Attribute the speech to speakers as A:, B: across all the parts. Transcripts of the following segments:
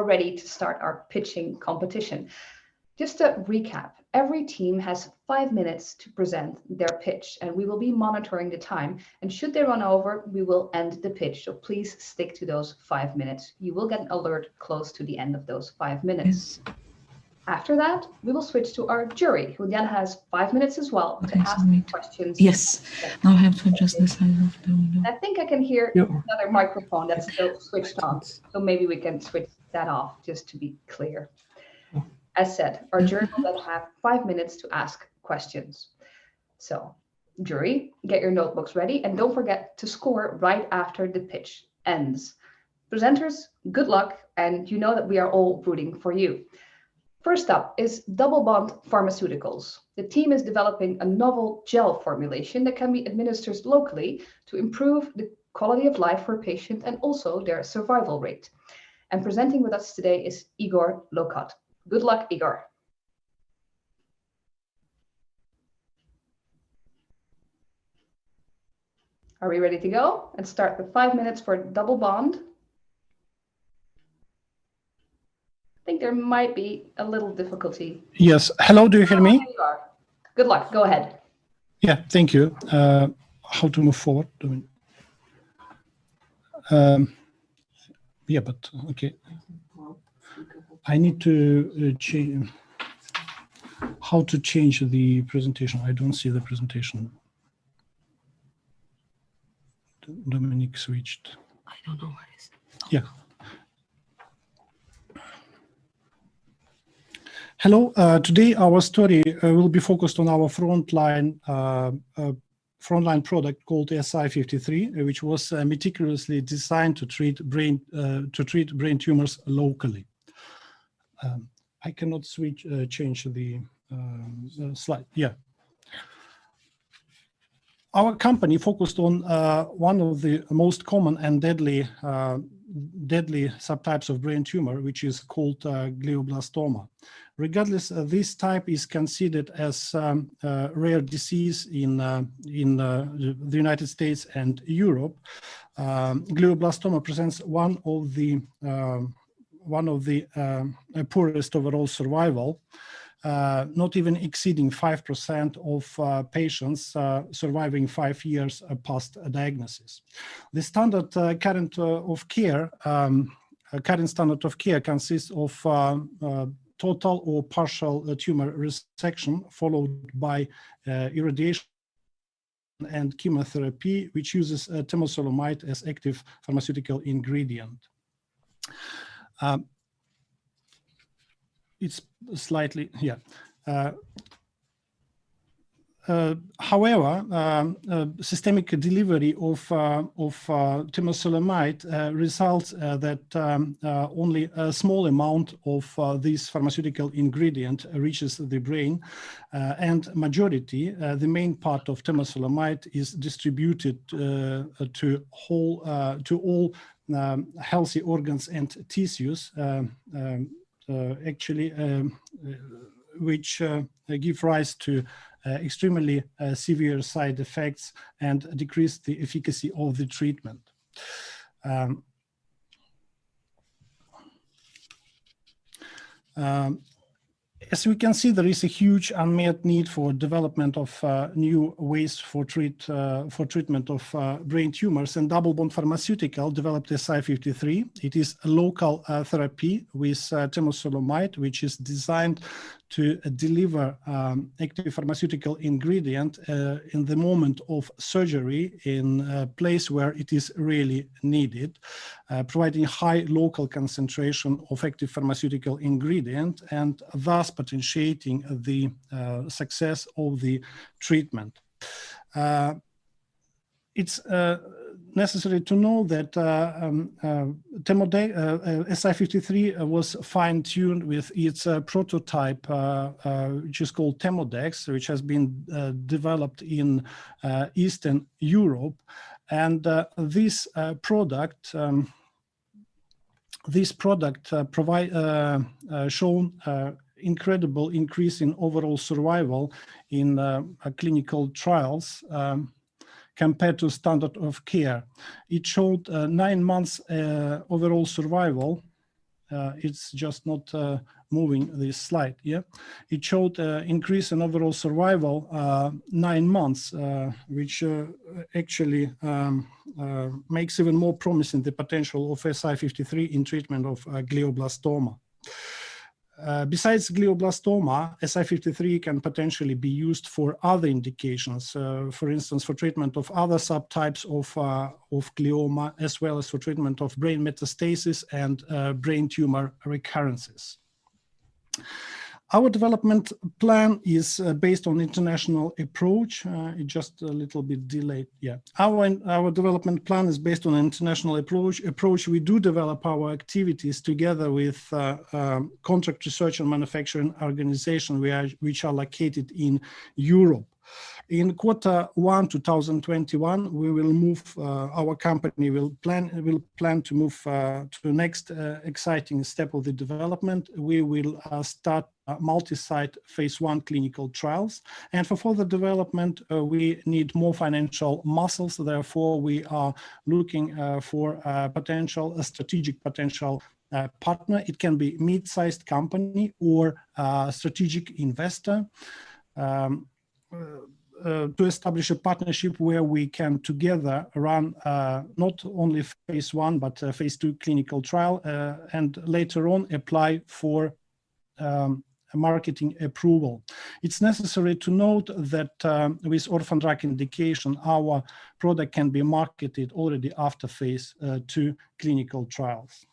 A: are ready to start our pitching competition. Just to recap, every team has 5 minutes to present their pitch, and we will be monitoring the time. And should they run over, we will end the pitch. So please stick to those 5 minutes. You will get an alert close to the end of those 5 minutes. Yes. After that, we will switch to our jury, who then has 5 minutes as well to ask questions.
B: Yes, now I have to adjust the size of the window.
A: I think I can hear another microphone that's still switched on. So maybe we can switch that off just to be clear. As said, our jury will then have 5 minutes to ask questions. So, jury, get your notebooks ready and don't forget to score right after the pitch ends. Presenters, good luck, and you know that we are all rooting for you. First up is Double Bond Pharmaceuticals. The team is developing a novel gel formulation that can be administered locally to improve the quality of life for a patient and also their survival rate. And presenting with us today is Igor Lokat. Good luck, Igor. Are we ready to go and start the 5 minutes for Double Bond? I think there might be a little difficulty.
C: Yes. Hello, do you hear me?
A: There you are. Good luck. Go ahead.
C: Yeah, thank you. How to move forward? Yeah, but okay. I need to change how to change the presentation. I don't see the presentation. Dominic switched.
B: I don't know where it is. Oh.
C: Yeah. Hello. Today our story will be focused on our frontline product called SI53, which was meticulously designed to treat brain tumors locally. I cannot change the slide. Yeah. Our company focused on one of the most common and deadly subtypes of brain tumor, which is called glioblastoma. Regardless, this type is considered as a rare disease in the United States and Europe. Glioblastoma presents one of the poorest overall survival, not even exceeding 5% of patients surviving 5 years past diagnosis. The standard current standard of care consists of total or partial tumor resection, followed by irradiation and chemotherapy, which uses temozolomide as active pharmaceutical ingredient. It's slightly, yeah. However, systemic delivery of temozolomide results that only a small amount of this pharmaceutical ingredient reaches the brain, and majority, the main part of temozolomide, is distributed to all healthy organs and tissues, which give rise to extremely severe side effects and decrease the efficacy of the treatment. As we can see, there is a huge unmet need for development of new ways for treatment of brain tumors, and Double Bond Pharmaceutical developed SI53. It is a local therapy with temozolomide, which is designed to deliver active pharmaceutical ingredient in the moment of surgery in a place where it is really needed, providing high local concentration of active pharmaceutical ingredient and thus potentiating the success of the treatment. It's necessary to know that SI53 was fine-tuned with its prototype, which is called Temodex, which has been developed in Eastern Europe. And this product shown incredible increase in overall survival in clinical trials compared to standard of care. It showed 9 months overall survival it's just not moving this slide. Yeah, it showed increase in overall survival 9 months, which actually makes even more promising the potential of SI53 in treatment of glioblastoma. Besides glioblastoma, SI53 can potentially be used for other indications, for instance, for treatment of other subtypes of glioma, as well as for treatment of brain metastasis and brain tumor recurrences. Our development plan is based on international approach. It just a little bit delayed. Yeah, our development plan is based on an international approach. We do develop our activities together with contract research and manufacturing organization which are located in Europe. In Q1 2021, we will move. Our company will plan to move to the next exciting step of the development. We will start multi-site phase 1 clinical trials, and for further development, we need more financial muscles. Therefore, we are looking for a strategic potential partner. It can be mid-sized company or strategic investor. To establish a partnership where we can together run not only phase 1 but phase 2 clinical trial and later on apply for a marketing approval. It's necessary to note that with orphan drug indication, our product can be marketed already after phase 2 clinical trials.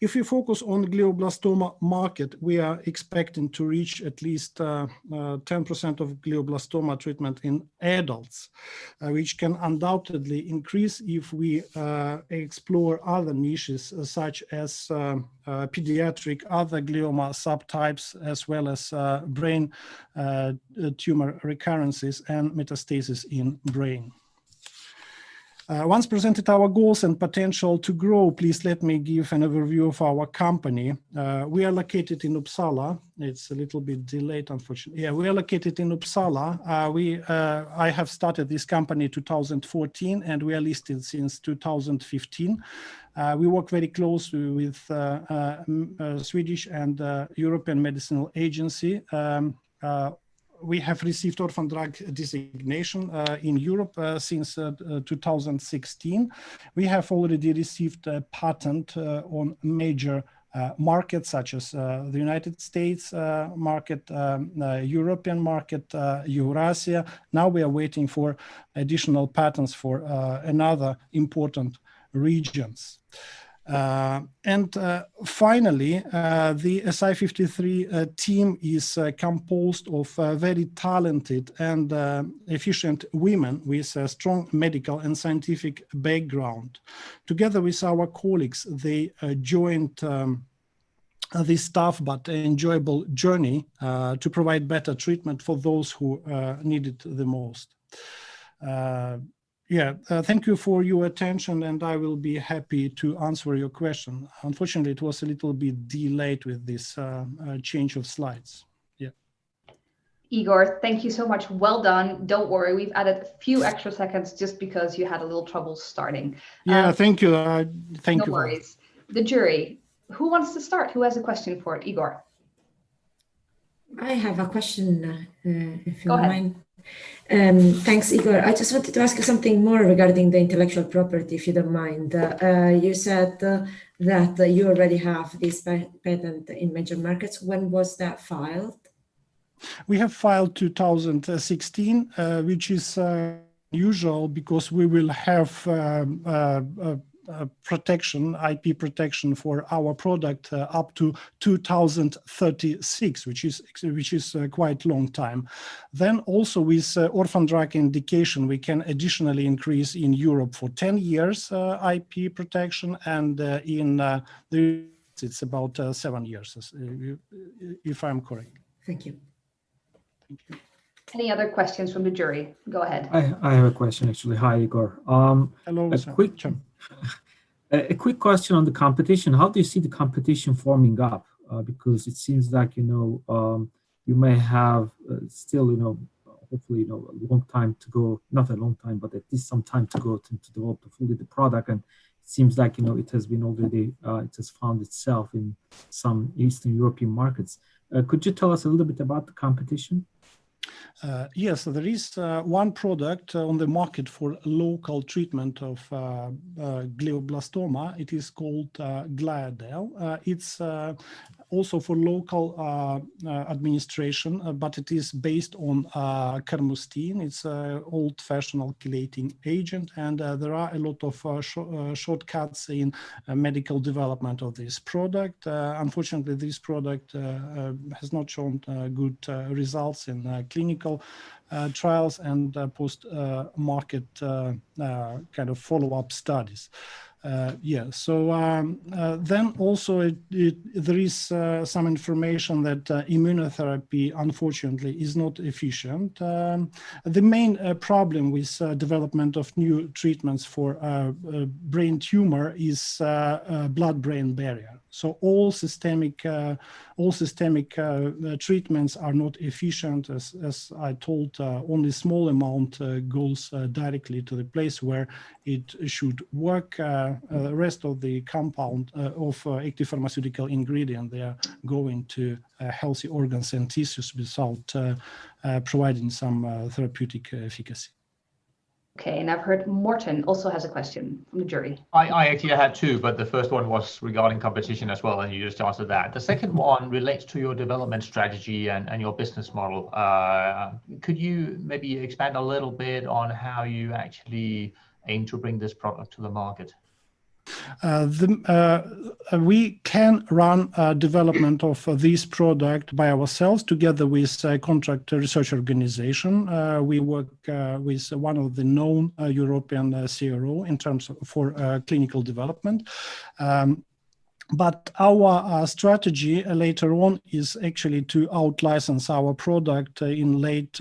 C: If we focus on glioblastoma market, we are expecting to reach at least 10% of glioblastoma treatment in adults, which can undoubtedly increase if we explore other niches such as pediatric, other glioma subtypes, as well as brain tumor recurrences and metastasis in brain. Once presented our goals and potential to grow, please let me give an overview of our company. We are located in Uppsala. It's a little bit delayed, unfortunately. Yeah, we are located in Uppsala. I have started this company in 2014, and we are listed since 2015. We work very closely with Swedish and European Medicinal Agency. We have received orphan drug designation in Europe since 2016. We have already received a patent on major markets such as the United States market, European market, Eurasia. Now we are waiting for additional patents for another important regions. Finally, the SI53 team is composed of very talented and efficient women with a strong medical and scientific background. Together with our colleagues, they joined this tough but enjoyable journey to provide better treatment for those who need it the most. Thank you for your attention, and I will be happy to answer your question. Unfortunately, it was a little bit delayed with this change of slides.
A: Igor, thank you so much. Well done. Don't worry, we've added a few extra seconds just because you had a little trouble starting.
C: Thank you. Thank you.
A: No worries. The jury, who wants to start? Who has a question for Igor?
D: I have a question, if you
A: don't
D: mind. Thanks, Igor. I just wanted to ask you something more regarding the intellectual property, if you don't mind. You said that you already have this patent in major markets. When was that filed?
C: We have filed 2016, which is usual because we will have protection, IP protection for our product up to 2036, which is quite long time. Then also with orphan drug indication, we can additionally increase in Europe for 10 years IP protection, and in the it's about 7 years, if I'm correct.
D: Thank you.
C: Thank you.
A: Any other questions from the jury? Go ahead.
E: I have a question, actually. Hi, Igor.
C: Hello,
E: a quick question on the competition. How do you see the competition forming up? Because it seems like, you may have still, hopefully, a long time to go, not a long time, but at least some time to go to develop fully the product. And seems like, you know, it has been already, it has found itself in some Eastern European markets. Could you tell us a little bit about the competition?
C: Yes, there is one product on the market for local treatment of glioblastoma. It is called Gliadel. It's also for local administration, but it is based on carmustine. It's an old-fashioned alkylating agent, and there are a lot of shortcuts in medical development of this product. Unfortunately, this product has not shown good results in clinical trials and post-market kind of follow-up studies. Then also there is some information that immunotherapy, unfortunately, is not efficient. The main problem with development of new treatments for brain tumor is blood-brain barrier. So all systemic treatments are not efficient. As I told, only small amount goes directly to the place where it should work. The rest of the compound of active pharmaceutical ingredient, they are going to healthy organs and tissues without providing some therapeutic efficacy.
A: Okay, and I've heard Morten also has a question from the jury.
F: I actually had two, but the first one was regarding competition as well, and you just answered that. The second one relates to your development strategy and your business model. Could you maybe expand a little bit on how you actually aim to bring this product to the market?
C: We can run development of this product by ourselves together with a contract research organization. We work with one of the known European CRO in terms of for clinical development. But our strategy later on is actually to out-license our product in late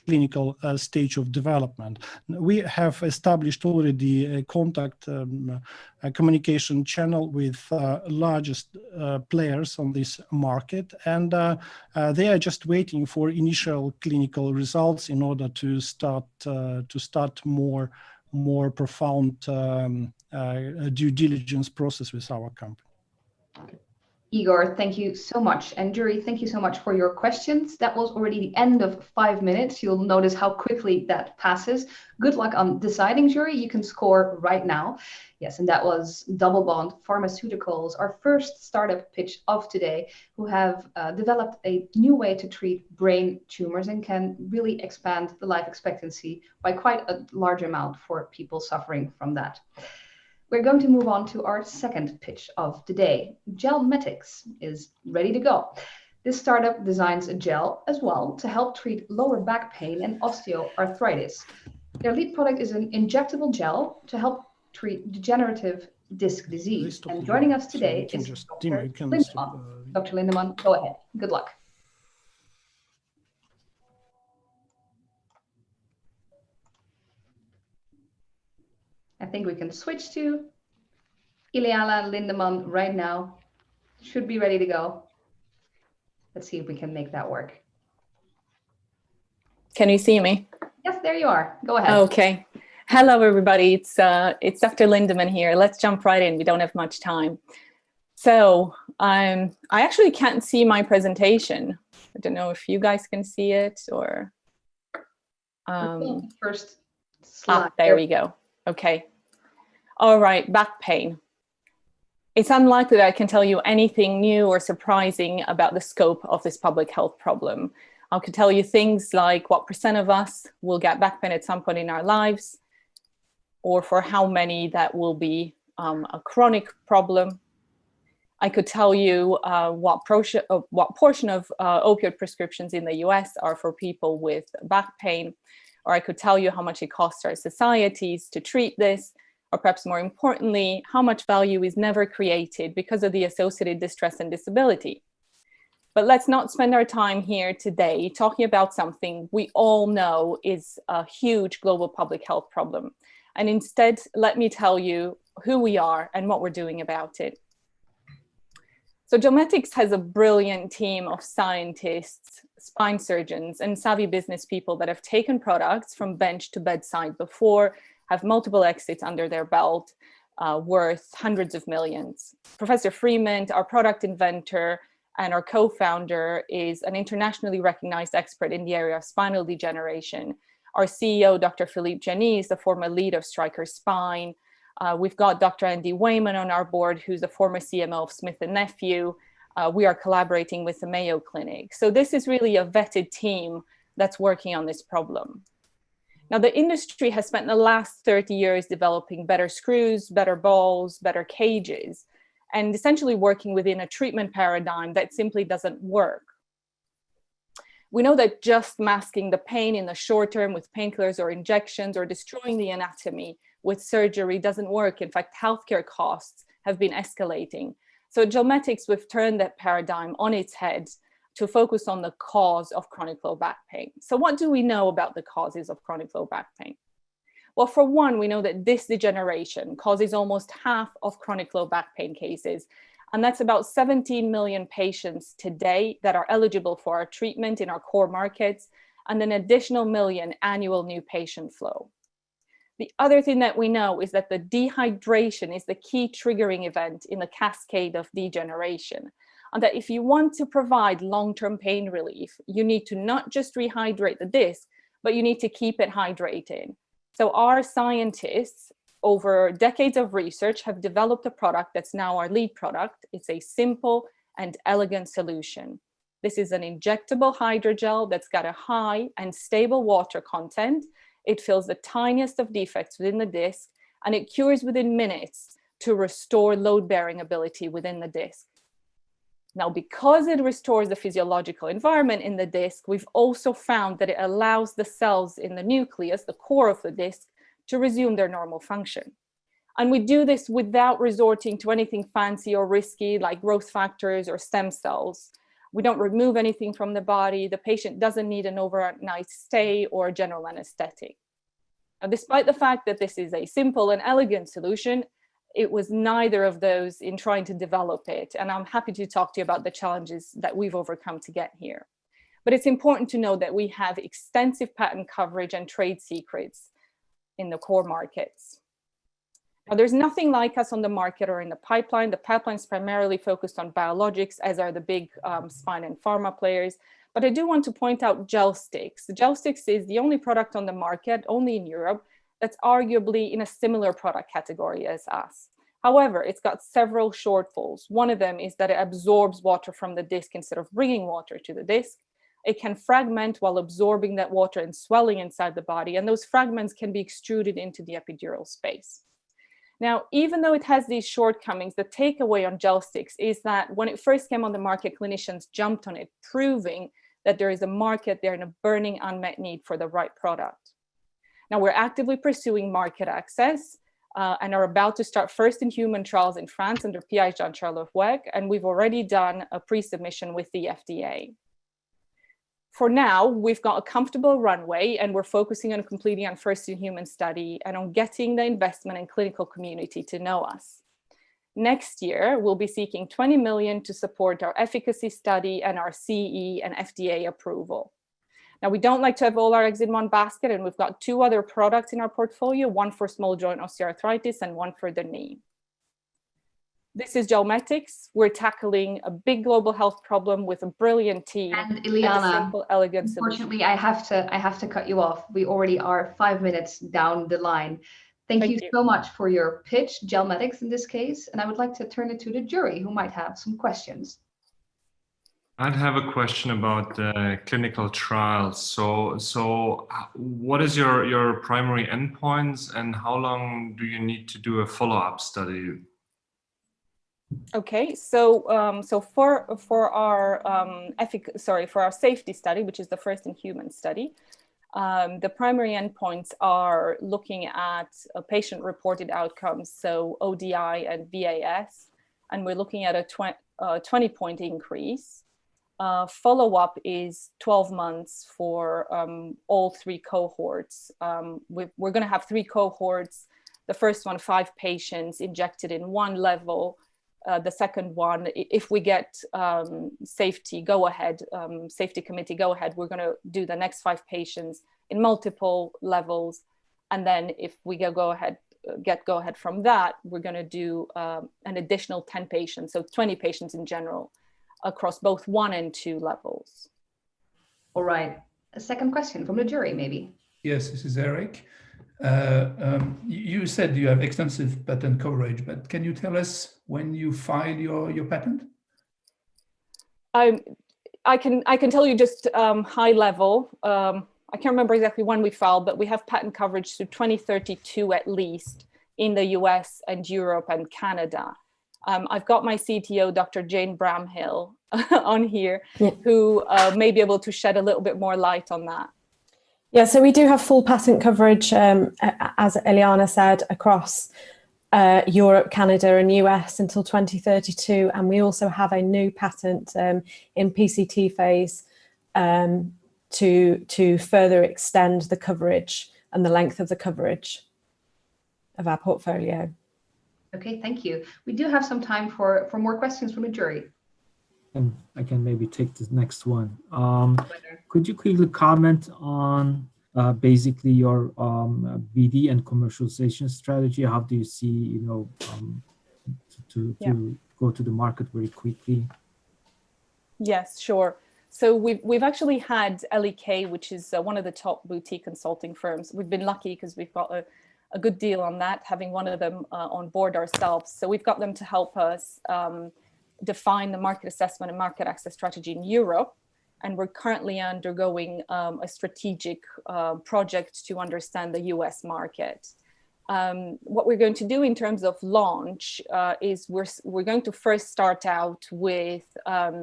C: clinical stage of development. We have established already a contact a communication channel with largest players on this market, and they are just waiting for initial clinical results in order to start more profound due diligence process with our company.
A: Igor, thank you so much. And jury, thank you so much for your questions. That was already the end of 5 minutes. You'll notice how quickly that passes. Good luck on deciding, jury. You can score right now. Yes, and that was Double Bond Pharmaceuticals, our first startup pitch of today, who have developed a new way to treat brain tumors and can really expand the life expectancy by quite a large amount for people suffering from that. We're going to move on to our second pitch of the day. Gelmetix is ready to go. This startup designs a gel as well to help treat lower back pain and osteoarthritis. Their lead product is an injectable gel to help treat degenerative disc disease. And joining us today is Dr. Lindemann. Dr. Lindemann, go ahead. Good luck. I think we can switch to Ileana Lindemann right now. Should be ready to go. Let's see if we can make that work.
G: Can you see me?
A: Yes, there you are. Go ahead.
G: Okay. Hello, everybody. It's Dr. Lindemann here. Let's jump right in. We don't have much time. So I actually can't see my presentation. I don't know if you guys can see it or.
A: First slide.
G: There we go. Okay. All right, back pain. It's unlikely that I can tell you anything new or surprising about the scope of this public health problem. I could tell you things like what % of us will get back pain at some point in our lives, or for how many that will be a chronic problem. I could tell you what portion of opioid prescriptions in the US are for people with back pain, or I could tell you how much it costs our societies to treat this, or perhaps more importantly, how much value is never created because of the associated distress and disability. But let's not spend our time here today talking about something we all know is a huge global public health problem. And instead, let me tell you who we are and what we're doing about it. So Gelmetix has a brilliant team of scientists, spine surgeons, and savvy business people that have taken products from bench to bedside before, have multiple exits under their belt, worth hundreds of millions. Professor Freeman, our product inventor and our co-founder, is an internationally recognized expert in the area of spinal degeneration. Our CEO, Dr. Philippe Jenny, is the former lead of Stryker Spine. We've got Dr. Andy Wayman on our board, who's the former CMO of Smith & Nephew. We are collaborating with the Mayo Clinic. So this is really a vetted team that's working on this problem. Now, the industry has spent the last 30 years developing better screws, better balls, better cages, and essentially working within a treatment paradigm that simply doesn't work. We know that just masking the pain in the short term with painkillers or injections or destroying the anatomy with surgery doesn't work. In fact, healthcare costs have been escalating. So at Gelmetix, we've turned that paradigm on its head to focus on the cause of chronic low back pain. So what do we know about the causes of chronic low back pain? Well, for one, we know that disc degeneration causes almost half of chronic low back pain cases. And that's about 17 million patients today that are eligible for our treatment in our core markets, and an additional million annual new patient flow. The other thing that we know is that the dehydration is the key triggering event in the cascade of degeneration. And that if you want to provide long-term pain relief, you need to not just rehydrate the disc, but you need to keep it hydrated. So our scientists, over decades of research, have developed a product that's now our lead product. It's a simple and elegant solution. This is an injectable hydrogel that's got a high and stable water content. It fills the tiniest of defects within the disc, and it cures within minutes to restore load-bearing ability within the disc. Now, because it restores the physiological environment in the disc, we've also found that it allows the cells in the nucleus, the core of the disc, to resume their normal function. And we do this without resorting to anything fancy or risky like growth factors or stem cells. We don't remove anything from the body. The patient doesn't need an overnight stay or a general anesthetic. Now, despite the fact that this is a simple and elegant solution, it was neither of those in trying to develop it. And I'm happy to talk to you about the challenges that we've overcome to get here. But it's important to know that we have extensive patent coverage and trade secrets in the core markets. Now, there's nothing like us on the market or in the pipeline. The pipeline is primarily focused on biologics, as are the big spine and pharma players. But I do want to point out Gelmetix. Gelmetix is the only product on the market, only in Europe, that's arguably in a similar product category as us. However, it's got several shortfalls. One of them is that it absorbs water from the disc instead of bringing water to the disc. It can fragment while absorbing that water and swelling inside the body, and those fragments can be extruded into the epidural space. Now, even though it has these shortcomings, the takeaway on Gelmetix is that when it first came on the market, clinicians jumped on it, proving that there is a market there and a burning unmet need for the right product. Now, we're actively pursuing market access and are about to start first in human trials in France under PI Jean-Charles Lefouec, and we've already done a pre-submission with the FDA. For now, we've got a comfortable runway, and we're focusing on completing our first in human study and on getting the investment and clinical community to know us. Next year, we'll be seeking 20 million to support our efficacy study and our CE and FDA approval. Now, we don't like to have all our eggs in one basket, and we've got two other products in our portfolio, one for small joint osteoarthritis and one for the knee. This is Gelmetix. We're tackling a big global health problem with a brilliant team
A: and Ileana,
G: and a simple, elegant solution.
A: Unfortunately, I have to cut you off. We already are 5 minutes down the line. Thank you so much for your pitch, Gelmetix in this case, and I would like to turn it to the jury who might have some questions.
H: I'd have a question about the clinical trials. So what is your primary endpoints, and how long do you need to do a follow-up study?
G: Okay, so for our safety study, which is the first in human study, the primary endpoints are looking at patient-reported outcomes, so ODI and VAS, and we're looking at a 20-point increase. Follow-up is 12 months for all three cohorts. We're going to have three cohorts. The first one, 5 patients injected in one level. The second one, if we get safety committee go ahead, we're going to do the next 5 patients in multiple levels. And then if we go ahead get go ahead from that, we're going to do an additional 10 patients, so 20 patients in general, across both 1 and 2 levels.
A: All right. A second question from the jury, maybe.
I: Yes, this is Eric. You said you have extensive patent coverage, but can you tell us when you filed your patent?
G: I can tell you just high level. I can't remember exactly when we filed, but we have patent coverage to 2032 at least in the US and Europe and Canada. I've got my CTO, Dr. Jane Bramhill, on here, who may be able to shed a little bit more light on that.
J: Yeah, so we do have full patent coverage, as Eliana said, across Europe, Canada and US until 2032. And we also have a new patent in PCT phase to further extend the coverage and the length of the coverage of our portfolio.
A: Okay, thank you. We do have some time for more questions from the jury.
E: And I can maybe take the next one. Could you quickly comment on basically your BD and commercialization strategy? How do you see, to go to the market very quickly?
G: Yes, sure. So we've actually had LEK, which is one of the top boutique consulting firms. We've been lucky because we've got a good deal on that, having one of them on board ourselves. So we've got them to help us define the market assessment and market access strategy in Europe. And we're currently undergoing a strategic project to understand the US market. What we're going to do in terms of launch is we're going to first start out with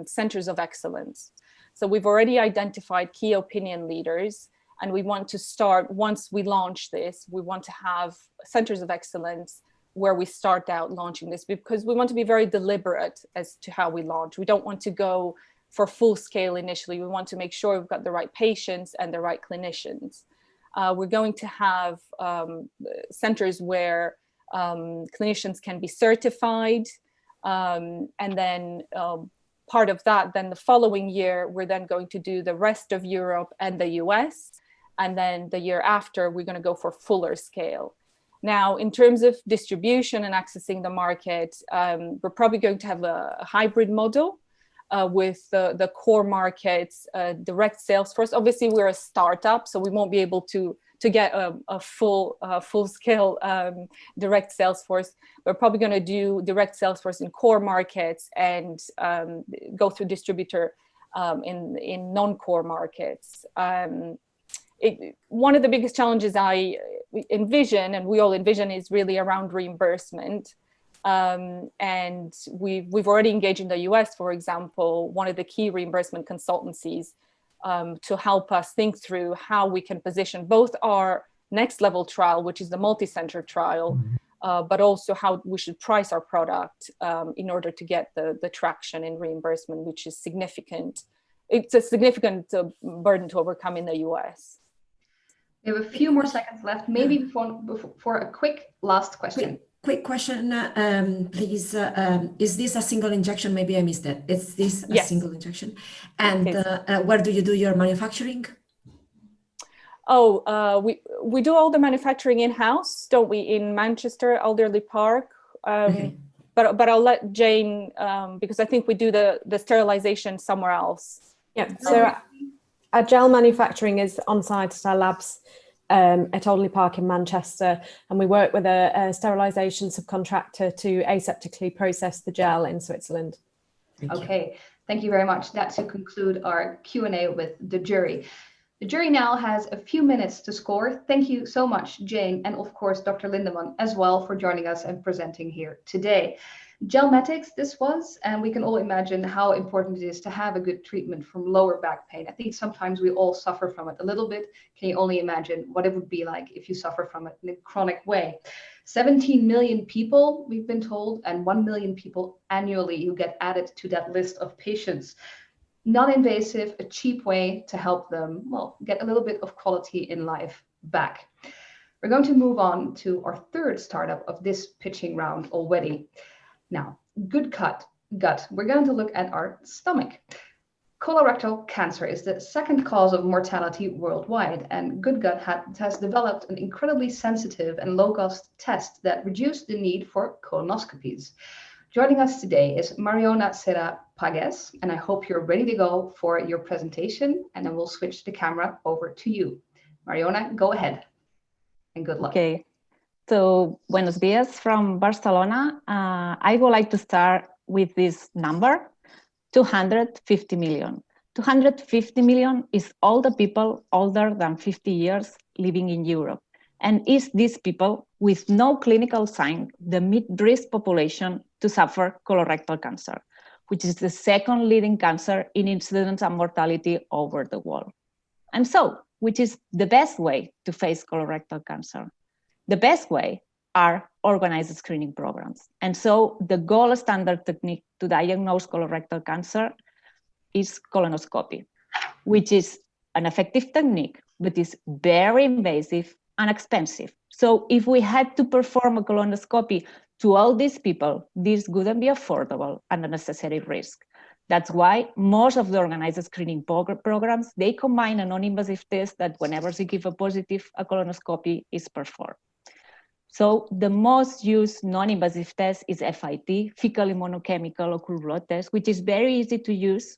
G: centers of excellence. So we've already identified key opinion leaders, and we want to start, once we launch this, we want to have centers of excellence where we start out launching this, because we want to be very deliberate as to how we launch. We don't want to go for full scale initially. We want to make sure we've got the right patients and the right clinicians. We're going to have centers where clinicians can be certified, and then part of that, then the following year, we're then going to do the rest of Europe and the US. And then the year after, we're going to go for fuller scale. Now, in terms of distribution and accessing the market, we're probably going to have a hybrid model with the core markets, direct sales force. Obviously, we're a startup, so we won't be able to get a full scale direct sales force. We're probably going to do direct sales force in core markets and go through distributor in non-core markets. One of the biggest challenges I envision, and we all envision, is really around reimbursement. And we've already engaged in the US, for example, one of the key reimbursement consultancies to help us think through how we can position both our next level trial, which is the multi-center trial, but also how we should price our product in order to get the traction in reimbursement, which is significant. It's a significant burden to overcome in the US.
A: We have a few more seconds left, maybe for a quick last question.
D: Quick question, please. Is this a single injection? Maybe I missed that. Is this a single injection? And where do you do your manufacturing?
G: Oh, we do all the manufacturing in-house, don't we, in Manchester, Alderley Park? But I'll let Jane, because I think we do the sterilization somewhere else.
J: Yeah, so our gel manufacturing is on site at our labs at Alderley Park in Manchester, and we work with a sterilisation subcontractor to aseptically process the gel in Switzerland.
A: Okay, thank you very much. That's to conclude our Q&A with the jury. The jury now has a few minutes to score. Thank you so much, Jane, and of course, Dr. Lindeman as well, for joining us and presenting here today. Gelmetix this was, and we can all imagine how important it is to have a good treatment from lower back pain. I think sometimes we all suffer from it a little bit. Can you only imagine what it would be like if you suffer from it in a chronic way? 17 million people, we've been told, and 1 million people annually who get added to that list of patients. Non-invasive, a cheap way to help them, well, get a little bit of quality in life back. We're going to move on to our third startup of this pitching round already. Now, gut. We're going to look at our stomach. Colorectal cancer is the second cause of mortality worldwide, and Good Gut has developed an incredibly sensitive and low-cost test that reduced the need for colonoscopies. Joining us today is Mariona Serra Pagues, and I hope you're ready to go for your presentation, and then we'll switch the camera over to you. Mariona, go ahead, and good luck.
K: Okay, so buenos dias from Barcelona. I would like to start with this number, 250 million. 250 million is all the people older than 50 years living in Europe, and is these people with no clinical sign the mid-risk population to suffer colorectal cancer, which is the second leading cancer in incidence and mortality over the world. And so, which is the best way to face colorectal cancer? The best way are organized screening programs. And so the gold standard technique to diagnose colorectal cancer is colonoscopy, which is an effective technique, but is very invasive and expensive. So if we had to perform a colonoscopy to all these people, this wouldn't be affordable and a necessary risk. That's why most of the organized screening programs, they combine a non-invasive test that whenever they give a positive, a colonoscopy is performed. So the most used non-invasive test is FIT, fecal immunochemical occult blood test, which is very easy to use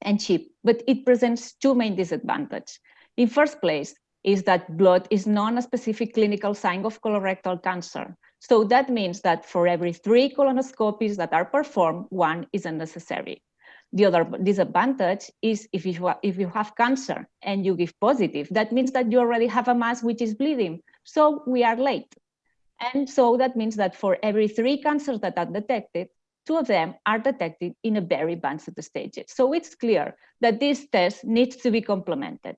K: and cheap, but it presents two main disadvantages. In first place is that blood is not a specific clinical sign of colorectal cancer. So that means that for every 3 colonoscopies that are performed, 1 is unnecessary. The other disadvantage is if you have cancer and you give positive, that means that you already have a mass which is bleeding. So we are late. And so that means that for every 3 cancers that are detected, 2 of them are detected in a very advanced stages. So it's clear that this test needs to be complemented.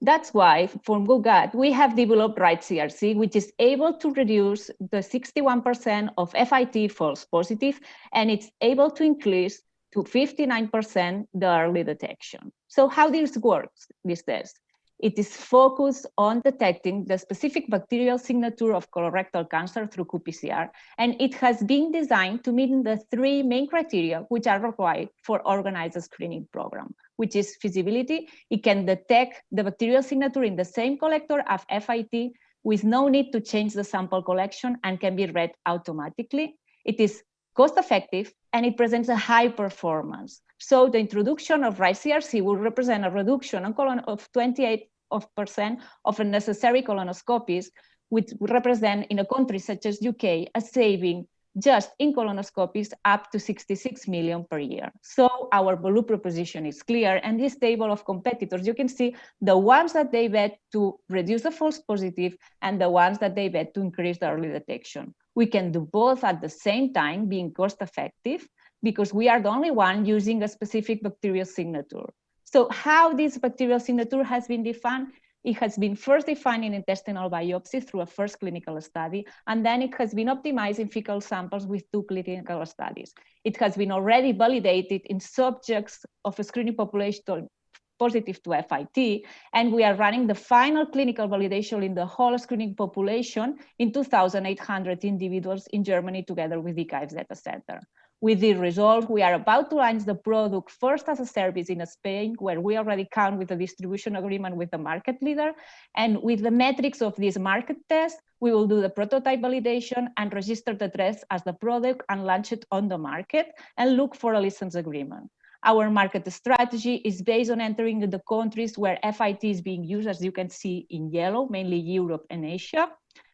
K: That's why from Good Gut, we have developed RIGHT-CRC, which is able to reduce the 61% of FIT false positive, and it's able to increase to 59% the early detection. So how this works, this test? It is focused on detecting the specific bacterial signature of colorectal cancer through qPCR, and it has been designed to meet the 3 main criteria which are required for organized screening program, which is feasibility. It can detect the bacterial signature in the same collector as FIT with no need to change the sample collection and can be read automatically. It is cost-effective, and it presents a high performance. So the introduction of RIGHT-CRC will represent a reduction of 28% of unnecessary colonoscopies, which represent in a country such as UK a saving just in colonoscopies up to 66 million per year. So our value proposition is clear, and this table of competitors, you can see the ones that they bet to reduce the false positive and the ones that they bet to increase the early detection. We can do both at the same time, being cost effective, because we are the only one using a specific bacterial signature. So how this bacterial signature has been defined? It has been first defined in intestinal biopsy through a first clinical study, and then it has been optimized in fecal samples with 2 clinical studies. It has been already validated in subjects of a screening population positive to FIT, and we are running the final clinical validation in the whole screening population in 2,800 individuals in Germany together with the EIT Data Center. With the result, we are about to launch the product first as a service in Spain, where we already count with a distribution agreement with the market leader. And with the metrics of this market test, we will do the prototype validation and register the test as the product and launch it on the market and look for a license agreement. Our market strategy is based on entering the countries where FIT is being used, as you can see in yellow, mainly Europe and Asia.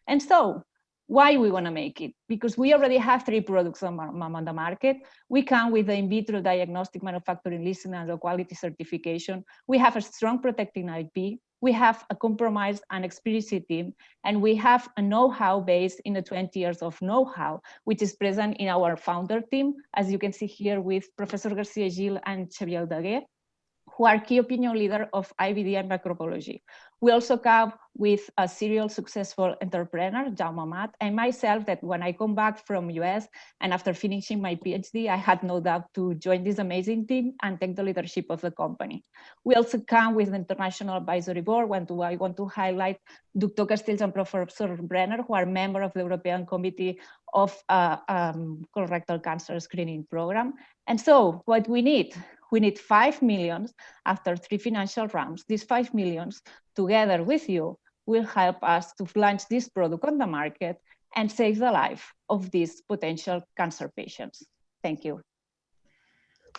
K: And so, why we want to make it? Because we already have 3 products on the market. We come with the in vitro diagnostic manufacturing license and the quality certification. We have a strong protecting IP. We have a compromised and experienced team, and we have a know-how based in the 20 years of know-how, which is present in our founder team, as you can see here with Professor Garcia Gil and Xavier Daguet, who are key opinion leader of IBD and microbiology. We also come with a serial successful entrepreneur, Jaume, and myself, that when I come back from US and after finishing my PhD, I had no doubt to join this amazing team and take the leadership of the company. We also come with the International Advisory Board. I want to highlight Dr. Castells and Professor Brenner, who are members of the European Committee of Colorectal Cancer Screening Program. And so what we need 5 million after 3 financial rounds. These 5 million, together with you, will help us to launch this product on the market and save the life of these potential cancer patients. Thank you.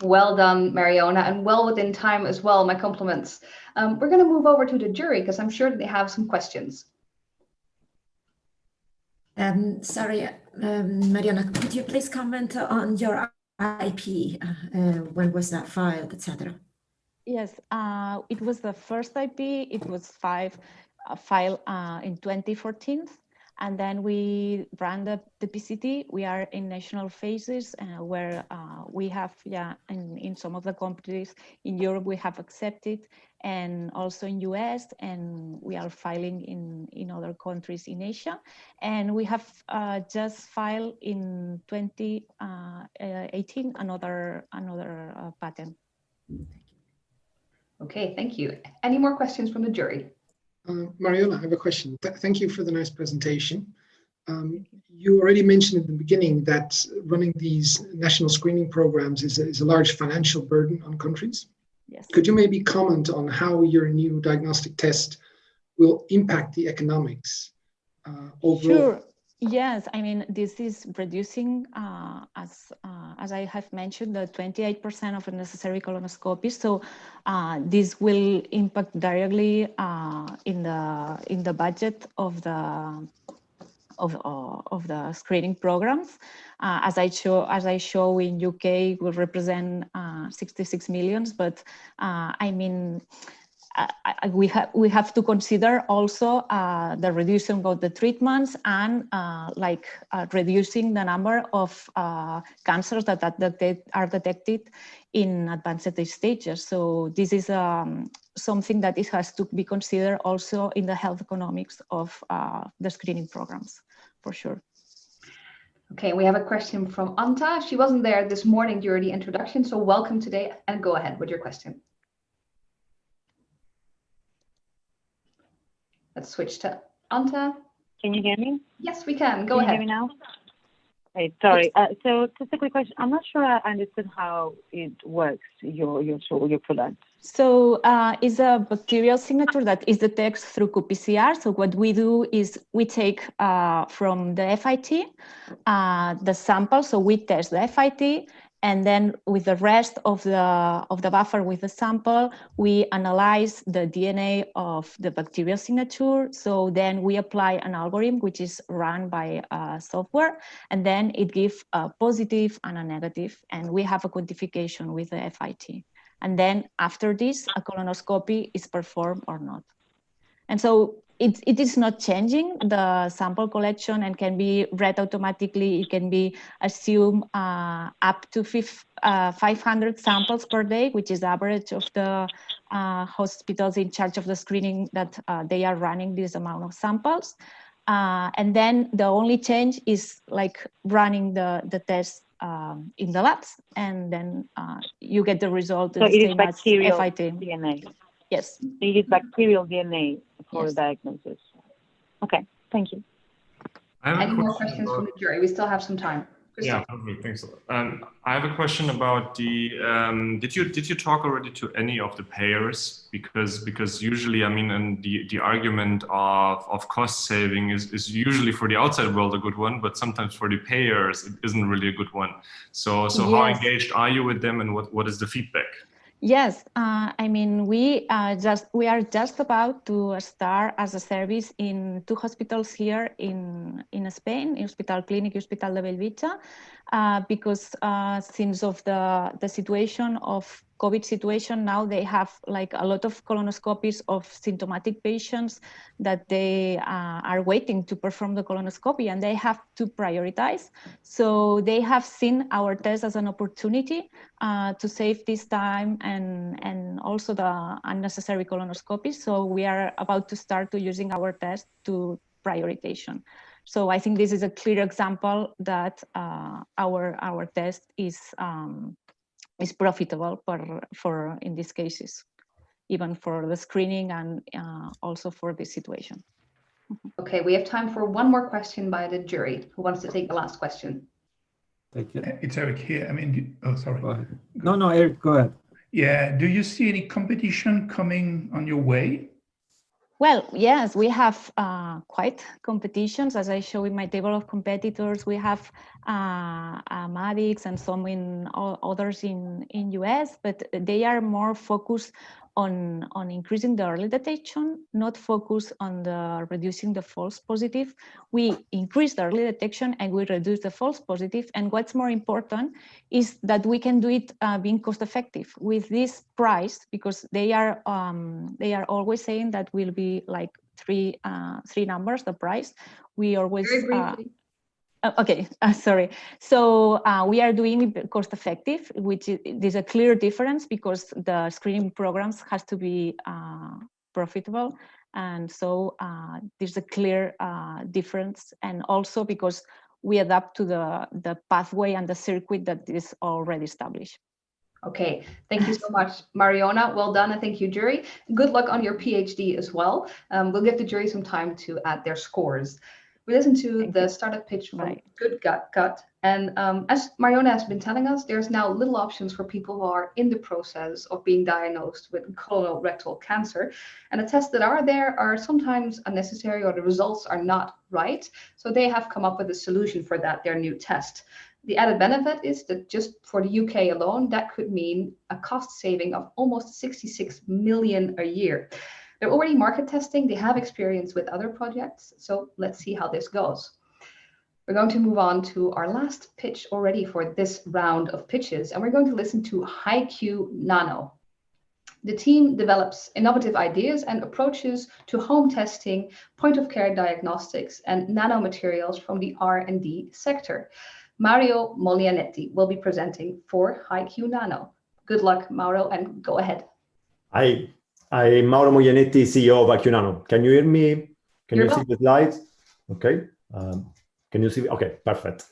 A: Well done, Mariona, and well within time as well. My compliments. We're going to move over to the jury because I'm sure they have some questions.
D: Sorry, Mariona, could you please comment on your IP? When was that filed, etc.?
K: Yes, it was the first IP. It was filed in 2014. And then we ran the PCT. We are in national phases where we have, in some of the countries in Europe, we have accepted, and also in US, and we are filing in other countries in Asia. And we have just filed in 2018 another patent.
A: Okay, thank you. Any more questions from the jury?
L: Mariona, I have a question. Thank you for the nice presentation. You already mentioned at the beginning that running these national screening programs is a large financial burden on countries.
K: Yes.
L: Could you maybe comment on how your new diagnostic test will impact the economics overall?
K: Sure. Yes, I mean, this is reducing, as I have mentioned, the 28% of unnecessary colonoscopy. So this will impact directly in the budget of the screening programs. As I show in UK, will represent 66 million. But I mean, we have to consider also the reducing of the treatments and reducing the number of cancers that are detected in advanced stages. So this is something that has to be considered also in the health economics of the screening programs, for sure.
A: Okay, we have a question from Anta. She wasn't there this morning during the introduction, so welcome today, and go ahead with your question. Let's switch to Anta.
M: Can you hear me?
A: Yes, we can. Go ahead.
M: Can you hear me now? Right, sorry. So just a quick question. I'm not sure I understood how it works, your product.
K: So it's a bacterial signature that is detected through qPCR. So what we do is we take from the FIT the sample. So we test the FIT, and then with the rest of the buffer with the sample, we analyze the DNA of the bacterial signature. So then we apply an algorithm which is run by software, and then it gives a positive and a negative, and we have a quantification with the FIT. And then after this, a colonoscopy is performed or not. And so it is not changing the sample collection and can be read automatically. It can be assumed up to 500 samples per day, which is the average of the hospitals in charge of the screening that they are running this amount of samples. And then the only change is like running the test in the labs, and then you get the result.
M: So it is bacterial
K: FIT.
M: DNA.
K: Yes.
M: So you use bacterial DNA for diagnosis. Okay, thank you.
A: Any more questions from the jury? We still have some time.
H: Yeah, perfect. Thanks a lot. I have a question about the. Did you talk already to any of the payers? Because usually, I mean, and the argument of cost saving is usually for the outside world a good one, but sometimes for the payers it isn't really a good one. So yes. How engaged are you with them, and what is the feedback?
K: Yes, I mean, we are just about to start as a service in 2 hospitals here in Spain, Hospital Clínic, Hospital de Bellvitge, because since of the situation of COVID situation, now they have like a lot of colonoscopies of symptomatic patients that they are waiting to perform the colonoscopy, and they have to prioritize. So they have seen our test as an opportunity to save this time and also the unnecessary colonoscopy. So we are about to start to using our test to prioritization. So I think this is a clear example that our test is profitable for in these cases, even for the screening and also for this situation.
A: Okay, we have time for one more question by the jury. Who wants to take the last question?
E: Thank you.
I: It's Eric here. I mean, oh, sorry.
E: Go ahead. No, Eric, go ahead.
I: Yeah. Do you see any competition coming on your way?
K: Well, yes, we have quite competitions. As I show in my table of competitors, we have Madix and some in others in US, but they are more focused on increasing the early detection, not focus on the reducing the false positive. We increase the early detection and we reduce the false positive. And what's more important is that we can do it being cost effective with this price, because they are always saying that will be like three numbers, the price. We always okay, sorry. So we are doing cost effective, which is a clear difference because the screening programs has to be profitable. And so there's a clear difference. And also because we adapt to the pathway and the circuit that is already established.
A: Okay, thank you so much, Mariona. Well done, and thank you, jury. Good luck on your PhD as well. We'll give the jury some time to add their scores. We listened to the startup pitch from Gut, and as Mariona has been telling us, there's now little options for people who are in the process of being diagnosed with colorectal cancer, and the tests that are there are sometimes unnecessary or the results are not right. So they have come up with a solution for that, their new test. The added benefit is that just for the UK alone, that could mean a cost saving of almost 66 million a year. They're already market testing. They have experience with other projects. So let's see how this goes. We're going to move on to our last pitch already for this round of pitches, and we're going to listen to HIQ Nano. The team develops innovative ideas and approaches to home testing, point-of-care diagnostics, and nanomaterials from the R&D sector. Mario Moglianetti will be presenting for HIQ Nano. Good luck, Mauro, and go ahead.
N: Hi, I'm Mauro Moglianetti, CEO of HIQ Nano. Can you hear me? Can you see the slides? Okay. Can you see? Okay, perfect.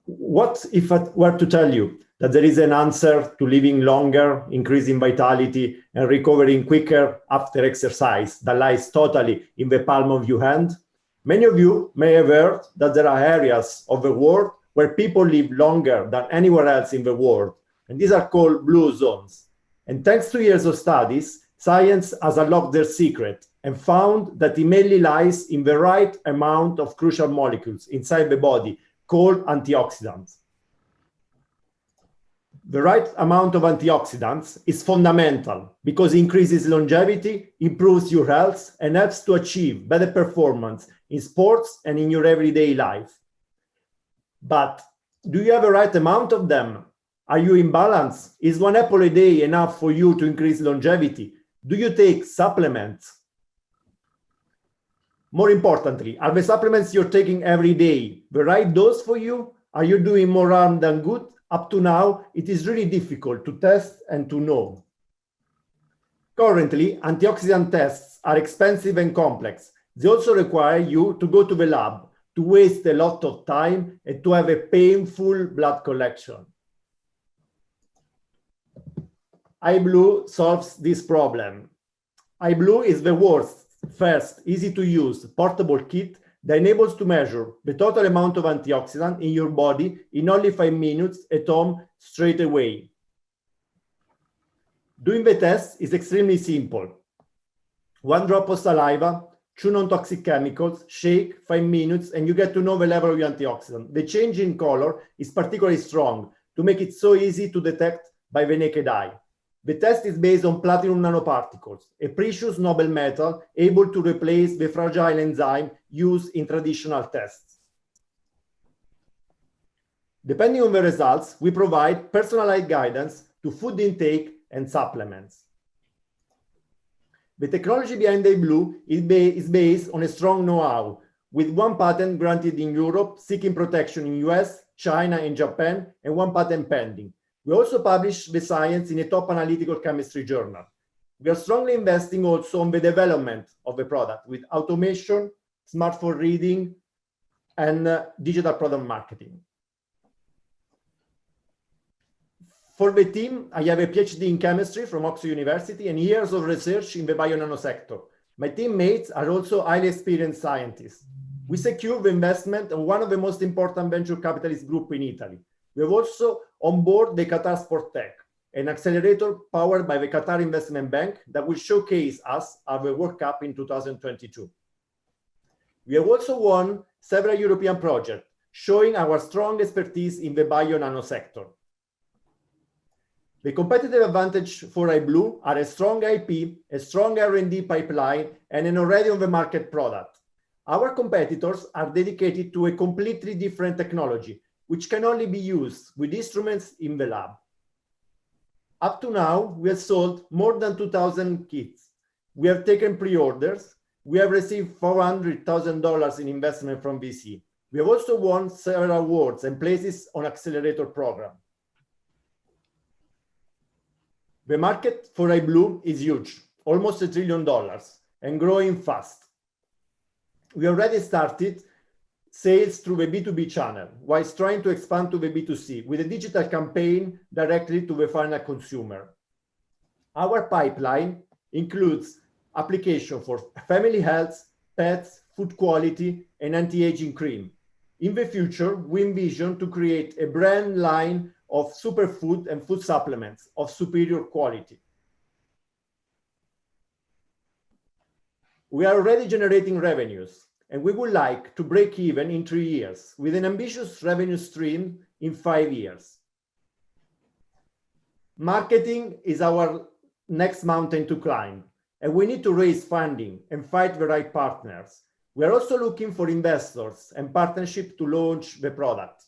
N: What if I were to tell you that there is an answer to living longer, increasing vitality, and recovering quicker after exercise that lies totally in the palm of your hand? Many of you may have heard that there are areas of the world where people live longer than anywhere else in the world, and these are called blue zones. And thanks to years of studies, science has unlocked their secret and found that it mainly lies in the right amount of crucial molecules inside the body called antioxidants. The right amount of antioxidants is fundamental because it increases longevity, improves your health, and helps to achieve better performance in sports and in your everyday life. But do you have the right amount of them? Are you in balance? Is one apple a day enough for you to increase longevity? Do you take supplements? More importantly, are the supplements you're taking every day the right dose for you? Are you doing more harm than good? Up to now, it is really difficult to test and to know. Currently, antioxidant tests are expensive and complex. They also require you to go to the lab, to waste a lot of time, and to have a painful blood collection. iBlue solves this problem. iBlue is the world's first, easy-to-use, portable kit that enables to measure the total amount of antioxidant in your body in only 5 minutes at home straight away. Doing the test is extremely simple. 1 drop of saliva, 2 non-toxic chemicals, shake, 5 minutes, and you get to know the level of your antioxidant. The change in color is particularly strong to make it so easy to detect by the naked eye. The test is based on platinum nanoparticles, a precious noble metal able to replace the fragile enzyme used in traditional tests. Depending on the results, we provide personalized guidance to to food intake and supplements. The technology behind iBlue is based on a strong know-how, with 1 patent granted in Europe, seeking protection in US, China, and Japan, and 1 patent pending. We also publish the science in a top analytical chemistry journal. We are strongly investing also on the development of the product with automation, smartphone reading, and digital product marketing. For the team, I have a PhD in chemistry from Oxford University and years of research in the bio-nano sector. My teammates are also highly experienced scientists. We secured the investment of one of the most important venture capitalist group in Italy. We have also on board the Qatar Sport Tech, an accelerator powered by the Qatar Investment Bank that will showcase us at the World Cup in 2022. We have also won several European projects, showing our strong expertise in the bio-nano sector. The competitive advantage for iBlue are a strong IP, a strong R&D pipeline, and an already on the market product. Our competitors are dedicated to a completely different technology, which can only be used with instruments in the lab. Up to now, we have sold more than 2,000 kits. We have taken pre-orders. We have received $400,000 in investment from VC. We have also won several awards and places on accelerator program. The market for iBlue is huge, almost $1 trillion, and growing fast. We already started sales through the B2B channel, whilst trying to expand to the B2C with a digital campaign directly to the final consumer. Our pipeline includes application for family health, pets, food quality, and anti-aging cream. In the future, we envision to create a brand line of superfood and food supplements of superior quality. We are already generating revenues, and we would like to break even in 3 years with an ambitious revenue stream in 5 years. Marketing is our next mountain to climb, and we need to raise funding and find the right partners. We are also looking for investors and partnership to launch the product.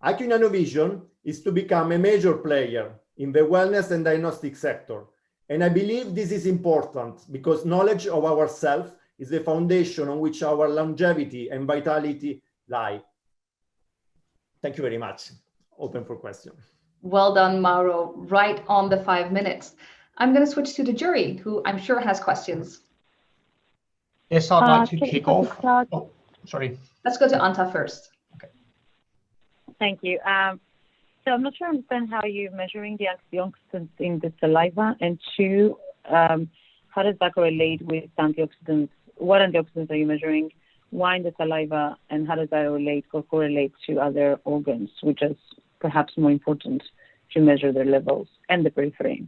N: HIQ Nano vision is to become a major player in the wellness and diagnostic sector. And I believe this is important because knowledge of ourselves is the foundation on which our longevity and vitality lie. Thank you very much. Open for questions.
A: Well done, Mauro. Right on the 5 minutes. I'm going to switch to the jury, who I'm sure has questions.
F: Yes, I'd like to kick off. Oh, sorry.
A: Let's go to Anta first.
M: Thank you. So I'm not sure I understand how you're measuring the antioxidants in the saliva, and 2, how does that correlate with antioxidants? What antioxidants are you measuring? Why in the saliva, and how does that relate or correlate to other organs, which is perhaps more important to measure their levels and the periphery?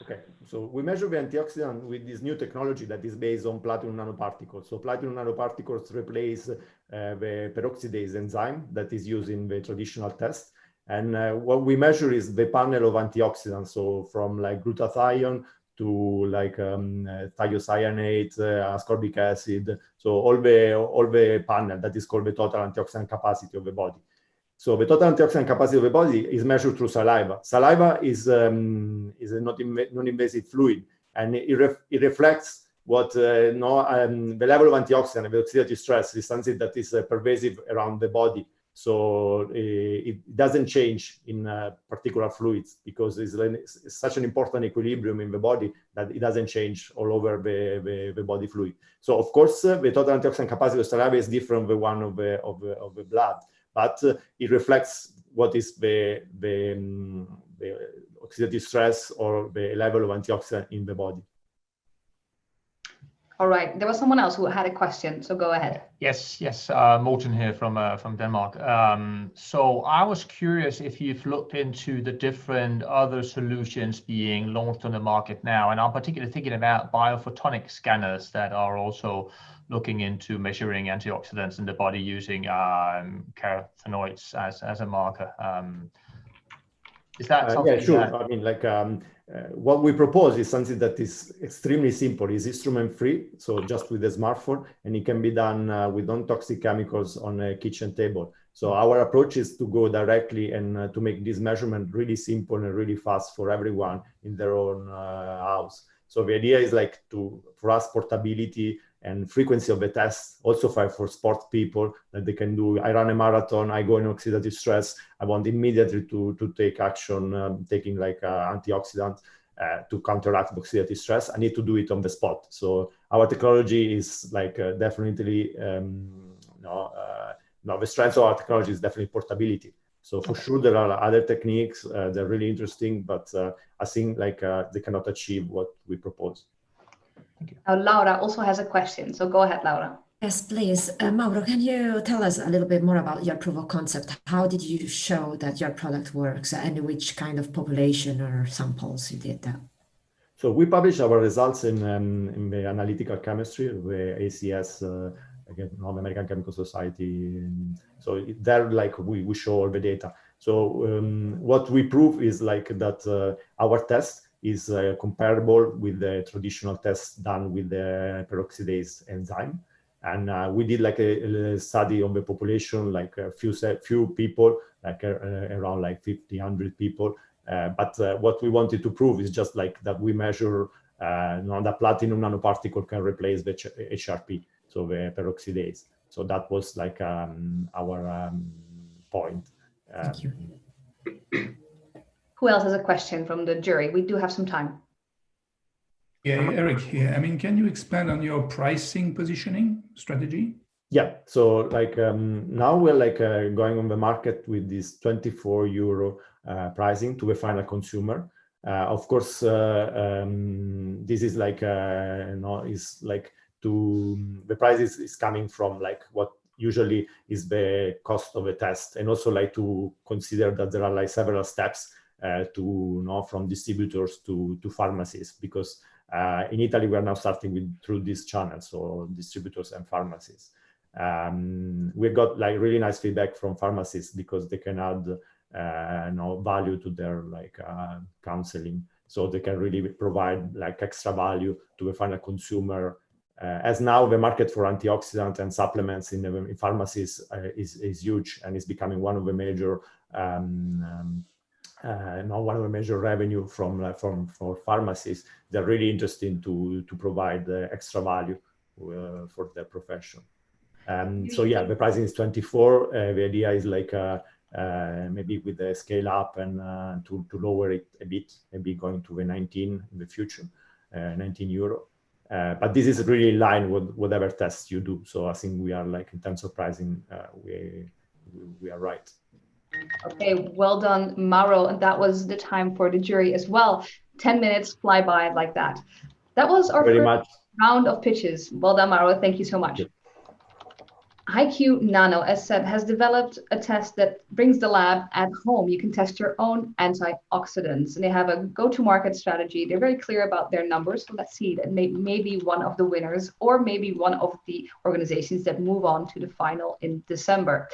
N: Okay, so we measure the antioxidant with this new technology that is based on platinum nanoparticles. So platinum nanoparticles replace the peroxidase enzyme that is used in the traditional test. And what we measure is the panel of antioxidants. So from like glutathione to like thiocyanate, ascorbic acid. So all the panel that is called the total antioxidant capacity of the body. So the total antioxidant capacity of the body is measured through saliva. Saliva is a non-invasive fluid, and it reflects what the level of antioxidant, the oxidative stress, is something that is pervasive around the body. So it doesn't change in particular fluids because it's such an important equilibrium in the body that it doesn't change all over the body fluid. So of course, the total antioxidant capacity of saliva is different from the one of the blood. But it reflects what is the oxidative stress or the level of antioxidant in the body.
A: All right, there was someone else who had a question, so go ahead.
F: Yes, Morten here from Denmark. So I was curious if you've looked into the different other solutions being launched on the market now, and I'm particularly thinking about biophotonic scanners that are also looking into measuring antioxidants in the body using carotenoids as a marker. Is that something?
N: Yeah, sure. I mean, like what we propose is something that is extremely simple. It's instrument free, so just with a smartphone, and it can be done with non-toxic chemicals on a kitchen table. So our approach is to go directly and to make this measurement really simple and really fast for everyone in their own house. So the idea is like for us, portability and frequency of the test, also for sports people, that they can do. I run a marathon, I go in oxidative stress, I want immediately to take action, taking like antioxidant to counteract oxidative stress. I need to do it on the spot. So our technology is like definitely, the strength of our technology is definitely portability. So for sure, there are other techniques, they're really interesting, but I think like they cannot achieve what we propose.
A: Thank you. Now, Laura also has a question, so go ahead, Laura.
D: Yes, please. Mauro, can you tell us a little bit more about your proof of concept? How did you show that your product works, and which kind of population or samples you did that?
N: So we publish our results in the analytical chemistry, the ACS, again, American Chemical Society. So there, like we show all the data. So what we prove is like that our test is comparable with the traditional tests done with the peroxidase enzyme. And we did like a study on the population, like a few people, like around like 50, 100 people. But what we wanted to prove is just like that we measure the platinum nanoparticle can replace the HRP, so the peroxidase. So that was like our point.
D: Thank you.
A: Who else has a question from the jury? We do have some time.
I: Yeah, Eric here. I mean, can you expand on your pricing positioning strategy?
N: Yeah, so like now we're like going on the market with this 24 euro pricing to the final consumer. Of course, this is like is like the price is coming from like what usually is the cost of a test, and also like to consider that there are like several steps from distributors to pharmacies, because in Italy we are now starting through this channel, so distributors and pharmacies. We got like really nice feedback from pharmacists because they can add value to their like counseling, so they can really provide like extra value to the final consumer. As now the market for antioxidants and supplements in pharmacies is huge, and is becoming one of the major one of the major revenue for pharmacies. They're really interested to provide extra value for their profession. So yeah, the pricing is 24. The idea is like maybe with the scale up and to lower it a bit, maybe going to the 19 in the future, 19 euro. But this is really in line with whatever tests you do. So I think we are like in terms of pricing, we are right.
A: Okay, well done, Mauro. And that was the time for the jury as well. 10 minutes fly by like that. That was our first round of pitches. Well done, Mauro. Thank you so much. HIQ Nano, as said, has developed a test that brings the lab at home. You can test your own antioxidants, and they have a go-to-market strategy. They're very clear about their numbers. So let's see, that may be one of the winners, or maybe one of the organizations that move on to the final in December.